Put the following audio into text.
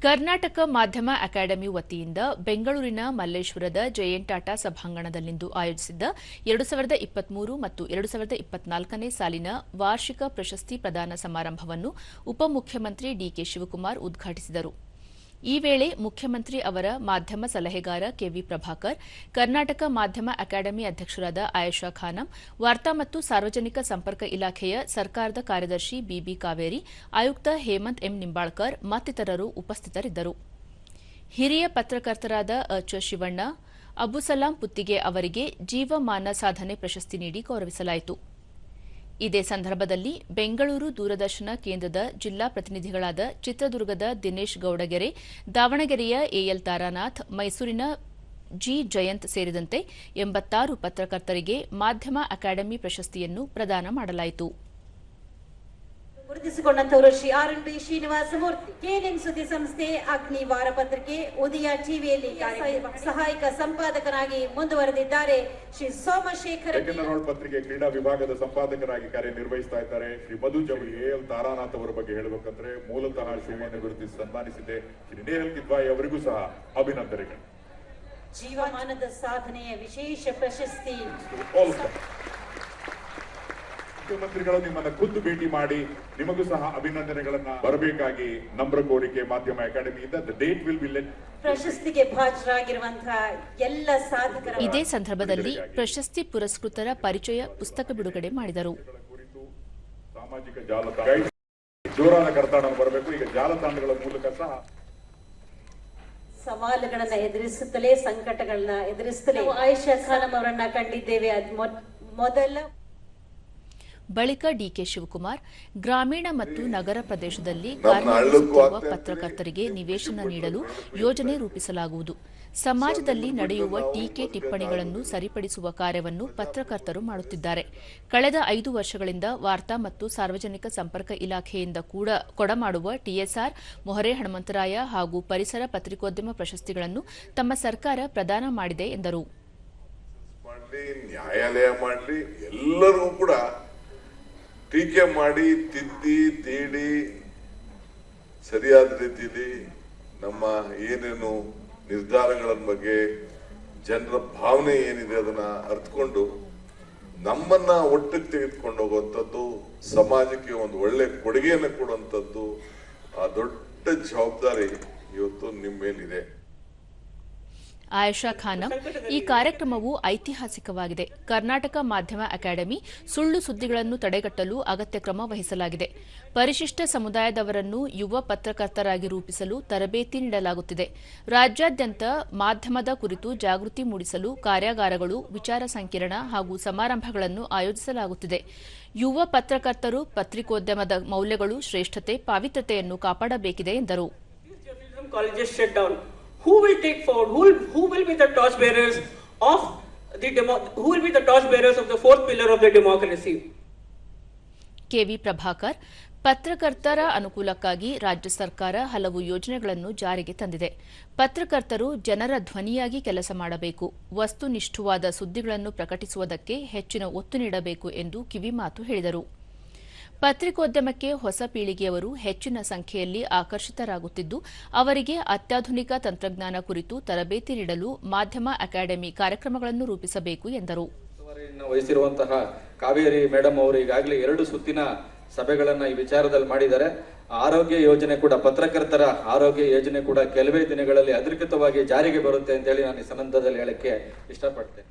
ಕರ್ನಾಟಕ ಮಾಧ್ಯಮ ಅಕಾಡೆಮಿ ವತಿಯಿಂದ ಬೆಂಗಳೂರಿನ ಮಲ್ಲೇಶ್ವರದ ಜೆಎನ್ ಟಾಟಾ ಸಭಾಂಗಣದಲ್ಲಿಂದು ಆಯೋಜಿಸಿದ್ದ 2023 ಮತ್ತು 2024ನೇ ಸಾಲಿನ ವಾರ್ಷಿಕ ಪ್ರಶಸ್ತಿ ಪ್ರದಾನ ಸಮಾರಂಭವನ್ನು ಉಪಮುಖ್ಯಮಂತ್ರಿ ಡಿಕೆ ಶಿವಕುಮಾರ್ ಉದ್ಘಾಟಿಸಿದರು. ಈ ವೇಳೆ ಮುಖ್ಯಮಂತ್ರಿ ಅವರ ಮಾಧ್ಯಮ ಸಲಹೆಗಾರ ಕೆವಿ ಪ್ರಭಾಕರ್, ಕರ್ನಾಟಕ ಮಾಧ್ಯಮ ಅಕಾಡೆಮಿ ಅಧ್ಯಕ್ಷರಾದ ಆಯೇಷಾ ಖಾನಂ, ವಾರ್ತಾ ಮತ್ತು ಸಾರ್ವಜನಿಕ ಸಂಪರ್ಕ ಇಲಾಖೆಯ ಸರ್ಕಾರದ ಕಾರ್ಯದರ್ಶಿ ಬಿಬಿ ಕಾವೇರಿ, ಆಯುಕ್ತ ಹೇಮಂತ್ ಎಂ ನಿಂಬಾಳ್ಕರ್ ಮತ್ತಿತರರು ಉಪಸ್ಥಿತರಿದ್ದರು. ಹಿರಿಯ ಪತ್ರಕರ್ತರಾದ ಅಚ ಶಿವಣ್ಣ, ಅಬುಸಲಾಂ ಪುತ್ತಿಗೆ ಅವರಿಗೆ ಜೀವಮಾನ ಸಾಧನೆ ಪ್ರಶಸ್ತಿ ನೀಡಿ ಗೌರವಿಸಲಾಯಿತು. ಇದೇ ಸಂದರ್ಭದಲ್ಲಿ ಬೆಂಗಳೂರು ದೂರದರ್ಶನ ಕೇಂದ್ರದ ಜಿಲ್ಲಾ ಪ್ರತಿನಿಧಿಗಳಾದ ಚಿತ್ರದುರ್ಗದ ದಿನೇಶ್ ಗೌಡಗೆರೆ, ದಾವಣಗೆರೆಯ ಎಎಲ್ ತಾರಾನಾಥ್, ಮೈಸೂರಿನ ಜಿ ಜಯಂತ್ ಸೇರಿದಂತೆ 86 ಪತ್ರಕರ್ತರಿಗೆ ಮಾಧ್ಯಮ ಅಕಾಡೆಮಿ ಪ್ರಶಸ್ತಿಯನ್ನು ಪ್ರದಾನ ಮಾಡಲಾಯಿತು. ಗುರುತಿಸಿಕೊಂಡಂತವರು ಶ್ರೀ ಆರ್.ಎನ್.ಬಿ. ಶ್ರೀನಿವಾಸಮೂರ್ತಿ, ಕೆಎನ್ಎನ್ ಸುದ್ದಿ ಸಂಸ್ಥೆ, ಅಗ್ನಿ ವಾರಪತ್ರಿಕೆ, ಉದಯ ಟಿವಿಯಲ್ಲಿ ಸಹಾಯಕ ಸಂಪಾದಕರಾಗಿ ಮುಂದುವರೆದಿದ್ದಾರೆ. ಶ್ರೀ ಸೋಮಶೇಖರ್ ಪತ್ರಿಕೆ ಕ್ರೀಡಾ ವಿಭಾಗದ ಸಂಪಾದಕರಾಗಿ ಕಾರ್ಯನಿರ್ವಹಿಸ್ತಾ ಇದ್ದಾರೆ. ಶ್ರೀ ಮಧು ಜವಳಿ, ಎಎಲ್ ತಾರಾನಾಥ್ ಅವರ ಬಗ್ಗೆ ಹೇಳಬೇಕಂದ್ರೆ ಮೂಲತಃ ಸೇವೆಯನ್ನು ಗುರುತಿಸಿ ಸನ್ಮಾನಿಸಿದೆ. ಶ್ರೀ ನೇಹಲ್ ಕಿದ್ವಾಯಿ ಅವರಿಗೂ ಸಹ ಅಭಿನಂದನೆಗಳು. ಜೀವಮಾನದ ಸಾಧನೆಯ ವಿಶೇಷ ಪ್ರಶಸ್ತಿ. ಮುಖ್ಯಮಂತ್ರಿಗಳು ನಿಮ್ಮನ್ನ ಖುದ್ದು ಭೇಟಿ ಮಾಡಿ ನಿಮಗೂ ಸಹ ಅಭಿನಂದನೆಗಳನ್ನ ಬರಬೇಕಾಗಿ ನಮ್ರ ಕೋರಿಕೆ ಮಾಧ್ಯಮ ಅಕಾಡೆಮಿಯಿಂದ. ಪ್ರಶಸ್ತಿಗೆ ಭಾಜರಾಗಿರುವಂತಹ ಎಲ್ಲ ಸಾಧಕರ ಇದೇ ಸಂದರ್ಭದಲ್ಲಿ ಪ್ರಶಸ್ತಿ ಪುರಸ್ಕೃತರ ಪರಿಚಯ ಪುಸ್ತಕ ಬಿಡುಗಡೆ ಮಾಡಿದರು. ಸಾಮಾಜಿಕ ಜಾಲತಾಣ ಜೋರಾದ ಕರ್ತಾಡ ಬರಬೇಕು. ಈಗ ಜಾಲತಾಣಗಳ ಮೂಲಕ ಸಹ ಸವಾಲುಗಳನ್ನ ಎದುರಿಸುತ್ತಲೇ, ಸಂಕಟಗಳನ್ನ ಎದುರಿಸುತ್ತಲೇ ಆಯೇಷಾ ಖಾನಂ ಅವರನ್ನ ಕಂಡಿದ್ದೇವೆ. ಮೊದಲ ಬಳಿಕ ಡಿಕೆ ಶಿವಕುಮಾರ್, ಗ್ರಾಮೀಣ ಮತ್ತು ನಗರ ಪ್ರದೇಶದಲ್ಲಿ ಕಾರ್ಯನಿರ್ವಹಿಸುತ್ತಿರುವ ಪತ್ರಕರ್ತರಿಗೆ ನಿವೇಶನ ನೀಡಲು ಯೋಜನೆ ರೂಪಿಸಲಾಗುವುದು. ಸಮಾಜದಲ್ಲಿ ನಡೆಯುವ ಟೀಕೆ ಟಿಪ್ಪಣಿಗಳನ್ನು ಸರಿಪಡಿಸುವ ಕಾರ್ಯವನ್ನು ಪತ್ರಕರ್ತರು ಮಾಡುತ್ತಿದ್ದಾರೆ. ಕಳೆದ 5 ವರ್ಷಗಳಿಂದ ವಾರ್ತಾ ಮತ್ತು ಸಾರ್ವಜನಿಕ ಸಂಪರ್ಕ ಇಲಾಖೆಯಿಂದ ಕೊಡಮಾಡುವ ಟಿಎಸ್ಆರ್, ಮೊಹರೆ ಹನುಮಂತರಾಯ ಹಾಗೂ ಪರಿಸರ ಪತ್ರಿಕೋದ್ಯಮ ಪ್ರಶಸ್ತಿಗಳನ್ನು ತಮ್ಮ ಸರ್ಕಾರ ಪ್ರದಾನ ಮಾಡಿದೆ ಎಂದರು. ನ್ಯಾಯಾಲಯ ಮಾಡಲಿ, ಎಲ್ಲರೂ ಕೂಡ ಟೀಕೆ ಮಾಡಿ ತಿದ್ದಿ ತೀಡಿ ಸರಿಯಾದ ರೀತಿಯಲ್ಲಿ ನಮ್ಮ ಏನೇನು ನಿರ್ಧಾರಗಳ ಬಗ್ಗೆ ಜನರ ಭಾವನೆ ಏನಿದೆ ಅದನ್ನ ಅರ್ಥಕೊಂಡು ನಮ್ಮನ್ನ ಒಟ್ಟಿಗೆ ತೆಗೆದುಕೊಂಡು ಹೋಗುವಂಥದ್ದು, ಸಮಾಜಕ್ಕೆ ಒಂದು ಒಳ್ಳೆ ಕೊಡುಗೆಯನ್ನು ಕೊಡುವಂಥದ್ದು, ಆ ದೊಡ್ಡ ಜವಾಬ್ದಾರಿ ಇವತ್ತು ನಿಮ್ಮ ಮೇಲಿದೆ. ಆಯೇಷಾ ಖಾನಂ, ಈ ಕಾರ್ಯಕ್ರಮವು ಐತಿಹಾಸಿಕವಾಗಿದೆ. ಕರ್ನಾಟಕ ಮಾಧ್ಯಮ ಅಕಾಡೆಮಿ ಸುಳ್ಳು ಸುದ್ದಿಗಳನ್ನು ತಡೆಗಟ್ಟಲು ಅಗತ್ಯ ಕ್ರಮ ವಹಿಸಲಾಗಿದೆ. ಪರಿಶಿಷ್ಟ ಸಮುದಾಯದವರನ್ನು ಯುವ ಪತ್ರಕರ್ತರಾಗಿ ರೂಪಿಸಲು ತರಬೇತಿ ನೀಡಲಾಗುತ್ತಿದೆ. ರಾಜ್ಯಾದ್ಯಂತ ಮಾಧ್ಯಮದ ಕುರಿತು ಜಾಗೃತಿ ಮೂಡಿಸಲು ಕಾರ್ಯಾಗಾರಗಳು, ವಿಚಾರ ಸಂಕಿರಣ ಹಾಗೂ ಸಮಾರಂಭಗಳನ್ನು ಆಯೋಜಿಸಲಾಗುತ್ತಿದೆ. ಯುವ ಪತ್ರಕರ್ತರು ಪತ್ರಿಕೋದ್ಯಮದ ಮೌಲ್ಯಗಳು, ಶ್ರೇಷ್ಠತೆ, ಪಾವಿತ್ರತೆಯನ್ನು ಕಾಪಾಡಬೇಕಿದೆ ಎಂದರು. Who will take forward? Who will be the torchbearers of who will be the torchbearers of the fourth pillar of the democracy? K V Prabhakar, ಪತ್ರಕರ್ತರ ಅನುಕೂಲಕ್ಕಾಗಿ ರಾಜ್ಯ ಸರ್ಕಾರ ಹಲವು ಯೋಜನೆಗಳನ್ನು ಜಾರಿಗೆ ತಂದಿದೆ. ಪತ್ರಕರ್ತರು ಜನರ ಧ್ವನಿಯಾಗಿ ಕೆಲಸ ಮಾಡಬೇಕು. ವಸ್ತುನಿಷ್ಠವಾದ ಸುದ್ದಿಗಳನ್ನು ಪ್ರಕಟಿಸುವುದಕ್ಕೆ ಹೆಚ್ಚಿನ ಒತ್ತು ನೀಡಬೇಕು ಎಂದು ಕಿವಿಮಾತು ಹೇಳಿದರು. ಪತ್ರಿಕೋದ್ಯಮಕ್ಕೆ ಹೊಸ ಪೀಳಿಗೆಯವರು ಹೆಚ್ಚಿನ ಸಂಖ್ಯೆಯಲ್ಲಿ ಆಕರ್ಷಿತರಾಗುತ್ತಿದ್ದು, ಅವರಿಗೆ ಅತ್ಯಾಧುನಿಕ ತಂತ್ರಜ್ಞಾನ ಕುರಿತು ತರಬೇತಿ ನೀಡಲು ಮಾಧ್ಯಮ ಅಕಾಡೆಮಿ ಕಾರ್ಯಕ್ರಮಗಳನ್ನು ರೂಪಿಸಬೇಕು ಎಂದರು. ವಹಿಸಿರುವಂತಹ ಕಾವೇರಿ ಮೇಡಮ್ ಅವರು ಈಗಾಗಲೇ 2 ಸುತ್ತಿನ ಸಭೆಗಳನ್ನು ಈ ವಿಚಾರದಲ್ಲಿ ಮಾಡಿದ್ದಾರೆ. ಆರೋಗ್ಯ ಯೋಜನೆ ಕೂಡ, ಪತ್ರಕರ್ತರ ಆರೋಗ್ಯ ಯೋಜನೆ ಕೂಡ ಕೆಲವೇ ದಿನಗಳಲ್ಲಿ ಅಧಿಕೃತವಾಗಿ ಜಾರಿಗೆ ಬರುತ್ತೆ ಅಂತ ಹೇಳಿ ನಾನು ಈ ಸಂದರ್ಭದಲ್ಲಿ ಹೇಳಕ್ಕೆ ಇಷ್ಟಪಡ್ತೇನೆ.